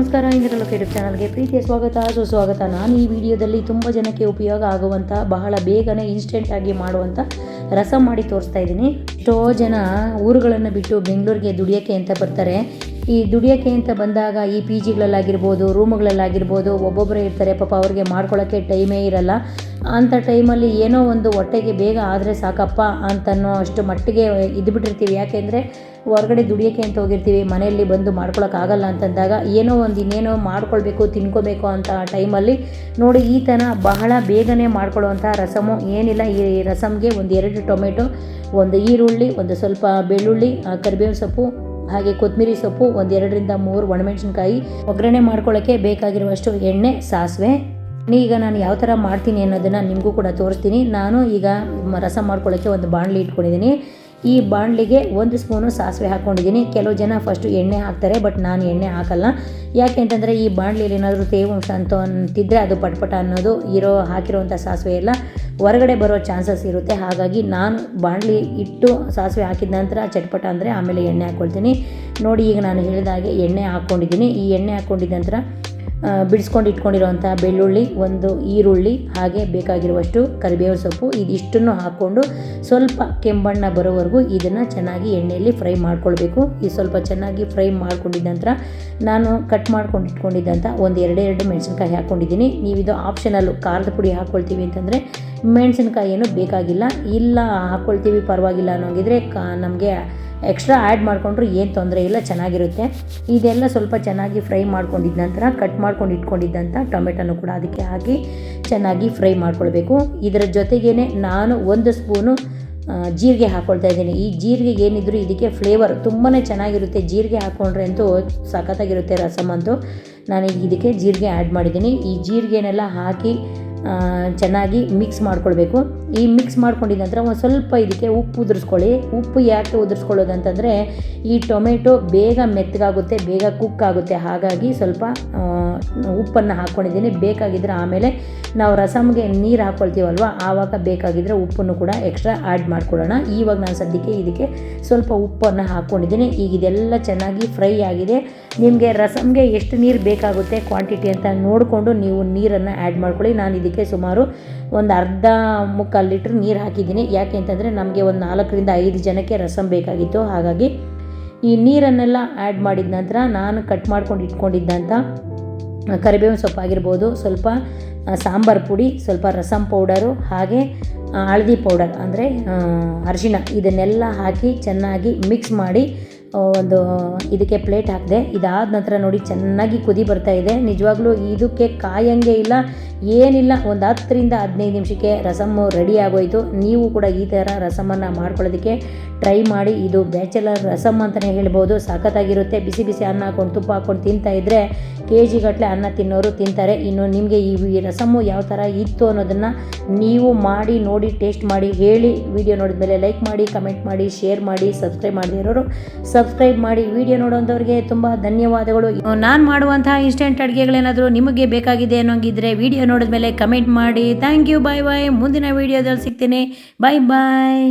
ನಮಸ್ಕಾರ, ಇಂದಿರಲು ಯೂಟ್ಯೂಬ್ ಚಾನಲ್ಗೆ ಪ್ರೀತಿಯ ಸುಸ್ವಾಗತ. ನಾನು ಈ ವಿಡಿಯೋದಲ್ಲಿ ತುಂಬ ಜನಕ್ಕೆ ಉಪಯೋಗ ಆಗುವಂಥ ಬಹಳ ಬೇಗನೆ ಇನ್ಸ್ಟೆಂಟಾಗಿ ಮಾಡುವಂಥ ರಸಂ ಮಾಡಿ ತೋರಿಸ್ತಾ ಇದ್ದೀನಿ. ಎಷ್ಟೋ ಜನ ಊರುಗಳನ್ನು ಬಿಟ್ಟು ಬೆಂಗಳೂರಿಗೆ ದುಡಿಯೋಕ್ಕೆ ಅಂತ ಬರ್ತಾರೆ. ಈ ದುಡಿಯೋಕ್ಕೆ ಅಂತ ಬಂದಾಗ ಈ ಪಿ ಜಿಗಳಲ್ಲಾಗಿರ್ಬೋದು, ರೂಮ್ಗಳಲ್ಲಾಗಿರ್ಬೋದು, ಒಬ್ಬೊಬ್ಬರೇ ಇರ್ತಾರೆ. ಪಾಪ ಅವ್ರಿಗೆ ಮಾಡ್ಕೊಳ್ಳೋಕ್ಕೆ ಟೈಮೇ ಇರಲ್ಲ. ಅಂಥ ಟೈಮಲ್ಲಿ ಏನೋ ಒಂದು ಹೊಟ್ಟೆಗೆ ಬೇಗ ಆದರೆ ಸಾಕಪ್ಪ ಅಂತನೋ ಅಷ್ಟು ಮಟ್ಟಿಗೆ ಇದ್ಬಿಟ್ಟಿರ್ತೀವಿ. ಯಾಕೆಂದರೆ ಹೊರಗಡೆ ದುಡಿಯೋಕ್ಕೆ ಅಂತ ಹೋಗಿರ್ತೀವಿ, ಮನೆಯಲ್ಲಿ ಬಂದು ಮಾಡ್ಕೊಳಕ್ಕಾಗಲ್ಲ ಅಂತಂದಾಗ ಏನೋ ಒಂದು ಇನ್ನೇನೋ ಮಾಡ್ಕೊಳ್ಬೇಕು, ತಿನ್ಕೋಬೇಕು ಅಂತ ಟೈಮಲ್ಲಿ ನೋಡಿ ಈ ಥರ ಬಹಳ ಬೇಗನೆ ಮಾಡ್ಕೊಳ್ಳುವಂಥ ರಸಮು ಏನಿಲ್ಲ. ಈ ರಸಮ್ಗೆ 1-2 ಟೊಮೆಟೊ, 1 ಈರುಳ್ಳಿ, ಒಂದು ಸ್ವಲ್ಪ ಬೆಳ್ಳುಳ್ಳಿ, ಕರಿಬೇವಿನ ಸೊಪ್ಪು, ಹಾಗೆ ಕೊತ್ತಂಬರಿ ಸೊಪ್ಪು, 1-2-3 ಒಣಮೆಣಸಿನ್ಕಾಯಿ, ಒಗ್ಗರಣೆ ಮಾಡ್ಕೊಳ್ಳೋಕ್ಕೆ ಬೇಕಾಗಿರುವಷ್ಟು ಎಣ್ಣೆ, ಸಾಸಿವೆ. ಈಗ ನಾನು ಯಾವ ಥರ ಮಾಡ್ತೀನಿ ಅನ್ನೋದನ್ನು ನಿಮಗೂ ಕೂಡ ತೋರಿಸ್ತೀನಿ. ನಾನು ಈಗ ರಸಂ ಮಾಡ್ಕೊಳ್ಳೋಕ್ಕೆ ಒಂದು ಬಾಣಲಿ ಇಟ್ಕೊಂಡಿದ್ದೀನಿ. ಈ ಬಾಣಲಿಗೆ 1 ಸ್ಪೂನು ಸಾಸಿವೆ ಹಾಕ್ಕೊಂಡಿದ್ದೀನಿ. ಕೆಲವು ಜನ ಫಸ್ಟು ಎಣ್ಣೆ ಹಾಕ್ತಾರೆ, ಬಟ್ ನಾನು ಎಣ್ಣೆ ಹಾಕಲ್ಲ. ಯಾಕೆ ಅಂತಂದರೆ ಈ ಬಾಣಲಿಯಲ್ಲಿ ಏನಾದರೂ ತೇವಾಂಶ ಅಂತ ಅಂತಿದ್ದರೆ ಅದು ಪಟ್ಪಟ ಅನ್ನೋದು ಹಾಕಿರೋವಂಥ ಸಾಸಿವೆ ಎಲ್ಲ ಹೊರಗಡೆ ಬರೋ ಚಾನ್ಸಸ್ ಇರುತ್ತೆ. ಹಾಗಾಗಿ ನಾನು ಬಾಣಲಿ ಇಟ್ಟು ಸಾಸಿವೆ ಹಾಕಿದ ನಂತರ ಚಟ್ಪಟ ಅಂದರೆ ಆಮೇಲೆ ಎಣ್ಣೆ ಹಾಕ್ಕೊಳ್ತೀನಿ. ನೋಡಿ, ಈಗ ನಾನು ಹೇಳಿದಾಗೆ ಎಣ್ಣೆ ಹಾಕ್ಕೊಂಡಿದ್ದೀನಿ. ಈ ಎಣ್ಣೆ ಹಾಕ್ಕೊಂಡಿದ್ದ ನಂತರ ಬಿಡಿಸ್ಕೊಂಡು ಇಟ್ಕೊಂಡಿರೋವಂಥ ಬೆಳ್ಳುಳ್ಳಿ, 1 ಈರುಳ್ಳಿ, ಹಾಗೆ ಬೇಕಾಗಿರುವಷ್ಟು ಕರಿಬೇವಿನ ಸೊಪ್ಪು, ಇದಿಷ್ಟನ್ನು ಹಾಕ್ಕೊಂಡು ಸ್ವಲ್ಪ ಕೆಂಬಣ್ಣ ಬರೋವರೆಗೂ ಇದನ್ನು ಚೆನ್ನಾಗಿ ಎಣ್ಣೆಯಲ್ಲಿ ಫ್ರೈ ಮಾಡ್ಕೊಳ್ಬೇಕು. ಇದು ಸ್ವಲ್ಪ ಚೆನ್ನಾಗಿ ಫ್ರೈ ಮಾಡ್ಕೊಂಡಿದ್ದ ನಂತರ ನಾನು ಕಟ್ ಮಾಡ್ಕೊಂಡು ಇಟ್ಕೊಂಡಿದ್ದಂಥ 1-2 ಮೆಣಸಿನ್ಕಾಯಿ ಹಾಕ್ಕೊಂಡಿದ್ದೀನಿ. ನೀವಿದು ಆಪ್ಷನಲ್ಲು, ಖಾರದ ಪುಡಿ ಹಾಕ್ಕೊಳ್ತೀವಿ ಅಂತಂದರೆ ಮೆಣಸಿನ್ಕಾಯಿ ಏನು ಬೇಕಾಗಿಲ್ಲ, ಇಲ್ಲ ಹಾಕ್ಕೊಳ್ತೀವಿ ಪರವಾಗಿಲ್ಲ ಅನ್ನೋಂಗಿದ್ರೆ ನಮಗೆ ಎಕ್ಸ್ಟ್ರಾ ಆ್ಯಡ್ ಮಾಡಿಕೊಂಡ್ರು ಏನು ತೊಂದರೆ ಇಲ್ಲ, ಚೆನ್ನಾಗಿರುತ್ತೆ. ಇದೆಲ್ಲ ಸ್ವಲ್ಪ ಚೆನ್ನಾಗಿ ಫ್ರೈ ಮಾಡ್ಕೊಂಡಿದ್ದ ನಂತರ ಕಟ್ ಮಾಡ್ಕೊಂಡು ಇಟ್ಕೊಂಡಿದ್ದಂಥ ಟೊಮೆಟೊನು ಕೂಡ ಅದಕ್ಕೆ ಹಾಕಿ ಚೆನ್ನಾಗಿ ಫ್ರೈ ಮಾಡ್ಕೊಳ್ಬೇಕು. ಇದರ ಜೊತೆಗೇ ನಾನು 1 ಸ್ಪೂನು ಜೀರಿಗೆ ಹಾಕ್ಕೊಳ್ತಾ ಇದ್ದೀನಿ. ಈ ಜೀರಿಗೆ ಏನಿದ್ರು ಇದಕ್ಕೆ ಫ್ಲೇವರ್ ತುಂಬಾ ಚೆನ್ನಾಗಿರುತ್ತೆ. ಜೀರಿಗೆ ಹಾಕ್ಕೊಂಡ್ರೆ ಅಂತೂ ಸಖತ್ತಾಗಿರುತ್ತೆ ರಸಮ್ ಅಂತೂ. ನಾನೀಗ ಇದಕ್ಕೆ ಜೀರಿಗೆ ಆ್ಯಡ್ ಮಾಡಿದ್ದೀನಿ. ಈ ಜೀರಿಗೆನೆಲ್ಲ ಹಾಕಿ ಚೆನ್ನಾಗಿ ಮಿಕ್ಸ್ ಮಾಡ್ಕೊಳ್ಬೇಕು. ಈ ಮಿಕ್ಸ್ ಮಾಡ್ಕೊಂಡಿದ್ದ ನಂತರ ಒಂದು ಸ್ವಲ್ಪ ಇದಕ್ಕೆ ಉಪ್ಪು ಉದುರಿಸ್ಕೊಳ್ಳಿ. ಉಪ್ಪು ಯಾಕೆ ಉದುರಿಸ್ಕೊಳ್ಳೋದು ಅಂತಂದರೆ ಈ ಟೊಮೆಟೊ ಬೇಗ ಮೆತ್ತಗಾಗುತ್ತೆ, ಬೇಗ ಕುಕ್ ಆಗುತ್ತೆ. ಹಾಗಾಗಿ ಸ್ವಲ್ಪ ಉಪ್ಪನ್ನು ಹಾಕ್ಕೊಂಡಿದ್ದೀನಿ. ಬೇಕಾಗಿದ್ದರೆ ಆಮೇಲೆ ನಾವು ರಸಮ್ಗೆ ನೀರು ಹಾಕ್ಕೊಳ್ತೀವಲ್ವ, ಆವಾಗ ಬೇಕಾಗಿದ್ದರೆ ಉಪ್ಪನ್ನು ಕೂಡ ಎಕ್ಸ್ಟ್ರಾ ಆ್ಯಡ್ ಮಾಡ್ಕೊಳ್ಳೋಣ. ಇವಾಗ ನಾನು ಸದ್ಯಕ್ಕೆ ಇದಕ್ಕೆ ಸ್ವಲ್ಪ ಉಪ್ಪನ್ನು ಹಾಕ್ಕೊಂಡಿದ್ದೀನಿ. ಈಗ ಇದೆಲ್ಲ ಚೆನ್ನಾಗಿ ಫ್ರೈ ಆಗಿದೆ. ನಿಮಗೆ ರಸಮ್ಗೆ ಎಷ್ಟು ನೀರು ಬೇಕಾಗುತ್ತೆ ಕ್ವಾಂಟಿಟಿ ಅಂತ ನೋಡಿಕೊಂಡು ನೀವು ನೀರನ್ನು ಆ್ಯಡ್ ಮಾಡ್ಕೊಳ್ಳಿ. ನಾನು ಇದಕ್ಕೆ ಸುಮಾರು ಒಂದು ಅರ್ಧ-ಮುಕ್ಕಾಲು ಲೀಟ್ರ್ ನೀರು ಹಾಕಿದ್ದೀನಿ. ಯಾಕೆ ಅಂತಂದರೆ ನಮಗೆ ಒಂದು 4-5 ಜನಕ್ಕೆ ರಸಮ್ ಬೇಕಾಗಿತ್ತು. ಹಾಗಾಗಿ ಈ ನೀರನ್ನೆಲ್ಲ ಆ್ಯಡ್ ಮಾಡಿದ ನಂತರ ನಾನು ಕಟ್ ಮಾಡ್ಕೊಂಡು ಇಟ್ಕೊಂಡಿದ್ದಂಥ ಕರಿಬೇವಿನ ಸೊಪ್ಪಾಗಿರ್ಬೋದು, ಸ್ವಲ್ಪ ಸಾಂಬಾರು ಪುಡಿ, ಸ್ವಲ್ಪ ರಸಮ್ ಪೌಡರು, ಹಾಗೆ ಹಳದಿ ಪೌಡರ್ ಅಂದರೆ ಅರಿಶಿಣ, ಇದನ್ನೆಲ್ಲ ಹಾಕಿ ಚೆನ್ನಾಗಿ ಮಿಕ್ಸ್ ಮಾಡಿ ಒಂದು ಇದಕ್ಕೆ ಪ್ಲೇಟ್ ಹಾಕಿದೆ. ಇದಾದ ನಂತರ ನೋಡಿ ಚೆನ್ನಾಗಿ ಕುದಿ ಬರ್ತಾ ಇದೆ. ನಿಜವಾಗ್ಲೂ ಇದಕ್ಕೆ ಕಾಯಂಗೆ ಇಲ್ಲ, ಏನಿಲ್ಲ, ಒಂದು 10-15 ನಿಮಿಷಕ್ಕೆ ರಸಮ್ಮು ರೆಡಿ ಆಗೋಯಿತು. ನೀವು ಕೂಡ ಈ ಥರ ರಸಮನ್ನು ಮಾಡ್ಕೊಳ್ಳೋದಕ್ಕೆ ಟ್ರೈ ಮಾಡಿ. ಇದು ಬ್ಯಾಚಲರ್ ರಸಮ್ ಅಂತಲೇ ಹೇಳ್ಬೋದು. ಸಖತ್ತಾಗಿರುತ್ತೆ. ಬಿಸಿ ಬಿಸಿ ಅನ್ನ ಹಾಕ್ಕೊಂಡು ತುಪ್ಪ ಹಾಕ್ಕೊಂಡು ತಿಂತಾಯಿದ್ರೆ KG ಗಟ್ಟಲೆ ಅನ್ನ ತಿನ್ನೋರು ತಿಂತಾರೆ. ಇನ್ನು ನಿಮಗೆ ಈ ರಸಮ್ಮು ಯಾವ ಥರ ಇತ್ತು ಅನ್ನೋದನ್ನು ನೀವು ಮಾಡಿ ನೋಡಿ ಟೇಸ್ಟ್ ಮಾಡಿ ಹೇಳಿ. ವಿಡಿಯೋ ನೋಡಿದ ಮೇಲೆ ಲೈಕ್ ಮಾಡಿ, ಕಮೆಂಟ್ ಮಾಡಿ, ಶೇರ್ ಮಾಡಿ. ಸಬ್ಸ್ಕ್ರೈಬ್ ಮಾಡದೇ ಇರೋರು ಸಬ್ಸ್ಕ್ರೈಬ್ ಮಾಡಿ. ವಿಡಿಯೋ ನೋಡೋಂಥವ್ರಿಗೆ ತುಂಬ ಧನ್ಯವಾದಗಳು. ನಾನು ಮಾಡುವಂಥ ಇನ್ಸ್ಟೆಂಟ್ ಅಡುಗೆಗಳೇನಾದರೂ ನಿಮಗೆ ಬೇಕಾಗಿದೆ ಅನ್ನೋಂಗಿದ್ರೆ ವಿಡಿಯೋ ನೋಡಿದ ಮೇಲೆ ಕಮೆಂಟ್ ಮಾಡಿ. Thank you. Bye bye. ಮುಂದಿನ ವಿಡಿಯೋದಲ್ಲಿ ಸಿಗ್ತೀನಿ. ಬಾಯ್ ಬಾಯ್.